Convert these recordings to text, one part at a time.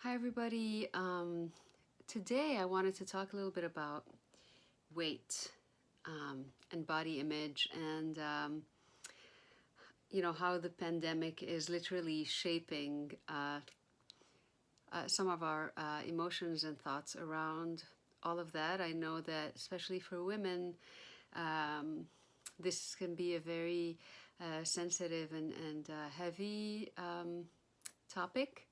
Hi everybody. Today I wanted to talk a little bit about weight and body image and how the pandemic is literally shaping some of our emotions and thoughts around all of that. I know that especially for women, this can be a very sensitive and heavy topic.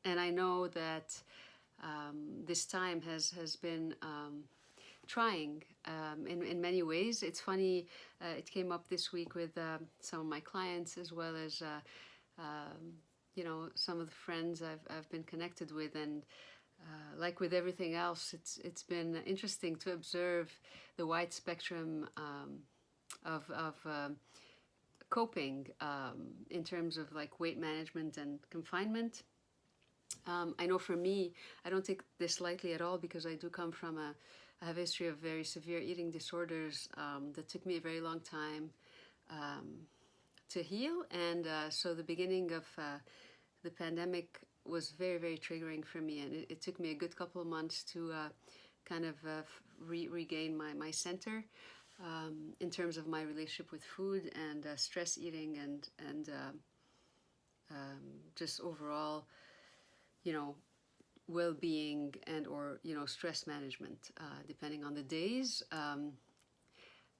And I know that this time has been trying in many ways. It's funny, it came up this week with some of my clients as well as some of the friends I've been connected with, and like with everything else, it's been interesting to observe the wide spectrum of coping in terms of like weight management and confinement. I know for me, I don't take this lightly at all because I do come from I have a history of very severe eating disorders that took me a very long time to heal. And so the beginning of the pandemic was very, very triggering for me. And it took me a good couple of months to kind of regain my center in terms of my relationship with food and stress eating and just overall, well-being and or stress management, depending on the days.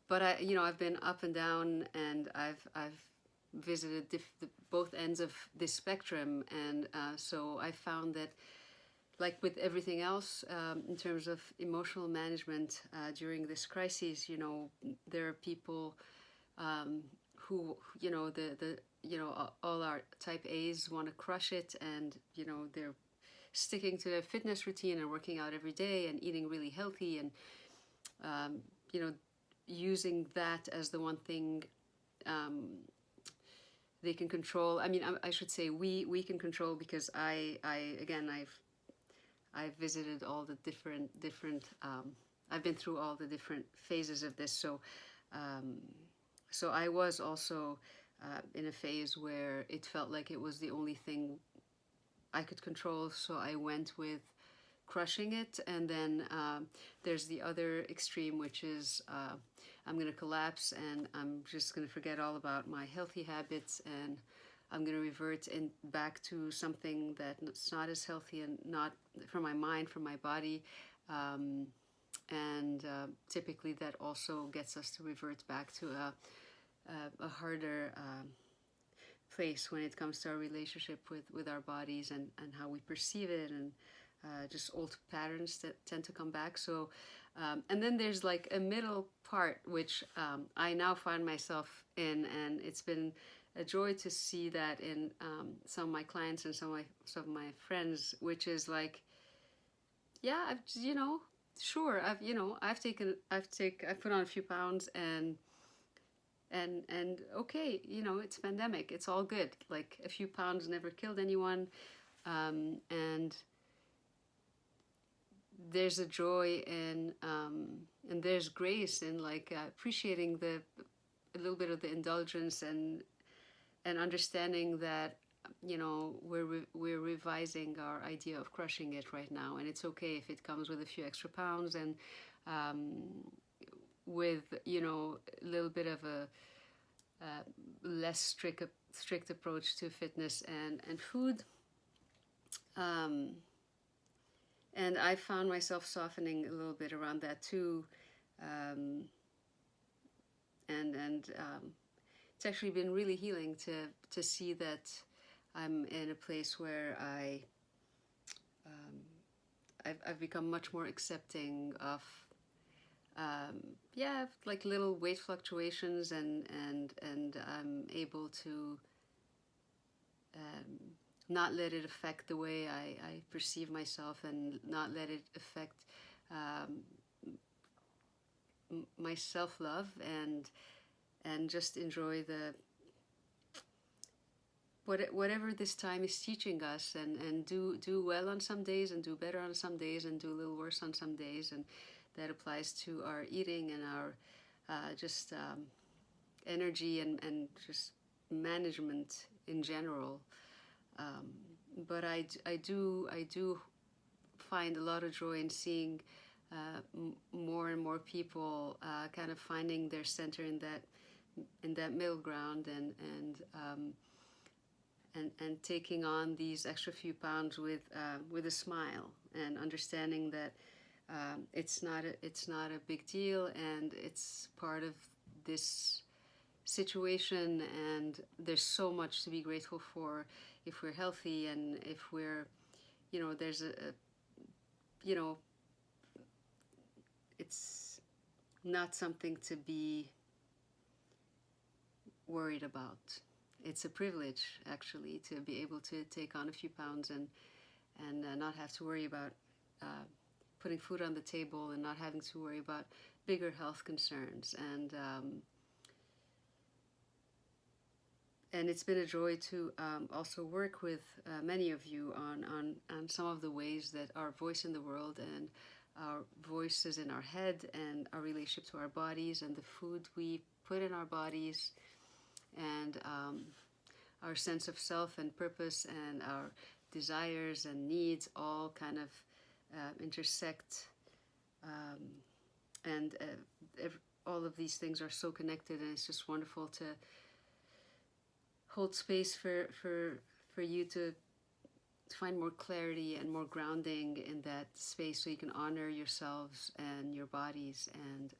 But I've been up and down, and I've visited both ends of this spectrum, and so I found that, like with everything else, in terms of emotional management during this crisis, there are people who, all our type A's want to crush it, and they're sticking to their fitness routine and working out every day and eating really healthy, and using that as the one thing they can control. I mean, I should say we can control, because I've visited all the different I've been through all the different phases of this. So I was also in a phase where it felt like it was the only thing I could control. So I went with crushing it. And then there's the other extreme, which is I'm going to collapse and I'm just going to forget all about my healthy habits, and I'm going to revert back to something that's not as healthy and not for my mind, for my body. And typically that also gets us to revert back to a harder place when it comes to our relationship with our bodies and how we perceive it, and just old patterns that tend to come back. So, and then there's like a middle part, which I now find myself in, and it's been a joy to see that in some of my clients and some of my friends, which is like, yeah, sure, I've put on a few pounds, and okay, it's pandemic, it's all good. Like, a few pounds never killed anyone, and there's a joy in and there's grace in like appreciating a little bit of the indulgence, and understanding that we're revising our idea of crushing it right now, and it's okay if it comes with a few extra pounds, and with a little bit of a less strict approach to fitness and food. And I found myself softening a little bit around that too, and it's actually been really healing to see that I'm in a place where I've become much more accepting of like little weight fluctuations, and I'm able to not let it affect the way I perceive myself, and not let it affect my self-love, and just enjoy whatever this time is teaching us, and do well on some days, and do better on some days, and do a little worse on some days. And that applies to our eating and our just energy and just management in general. but I do find a lot of joy in seeing more and more people kind of finding their center in that middle ground, and taking on these extra few pounds with a smile, and understanding that it's not a big deal, and it's part of this situation, and there's so much to be grateful for if we're healthy, and if we're, there's you know it's not something to be worried about. It's a privilege, actually, to be able to take on a few pounds, and not have to worry about putting food on the table, and not having to worry about bigger health concerns. And it's been a joy to also work with many of you on some of the ways that our voice in the world, and our voices in our head, and our relationship to our bodies, and the food we put in our bodies, and our sense of self and purpose, and our desires and needs all kind of intersect, and all of these things are so connected, and it's just wonderful to hold space for you to find more clarity and more grounding in that space, so you can honor yourselves and your bodies, and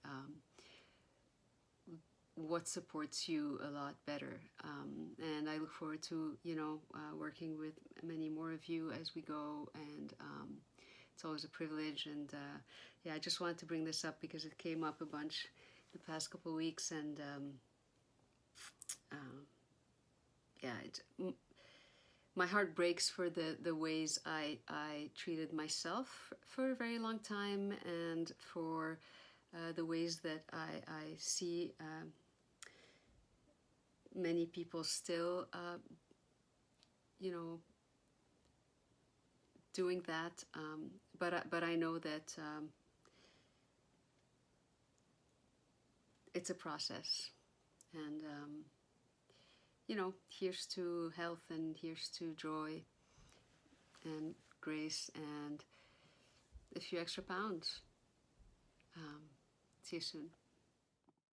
what supports you a lot better. And I look forward to working with many more of you as we go, and it's always a privilege. And I just wanted to bring this up because it came up a bunch the past couple of weeks, and my heart breaks for the ways I treated myself for a very long time, and for the ways that I see many people still, doing that. But I know that it's a process, and here's to health, and here's to joy and grace, and a few extra pounds. See you soon.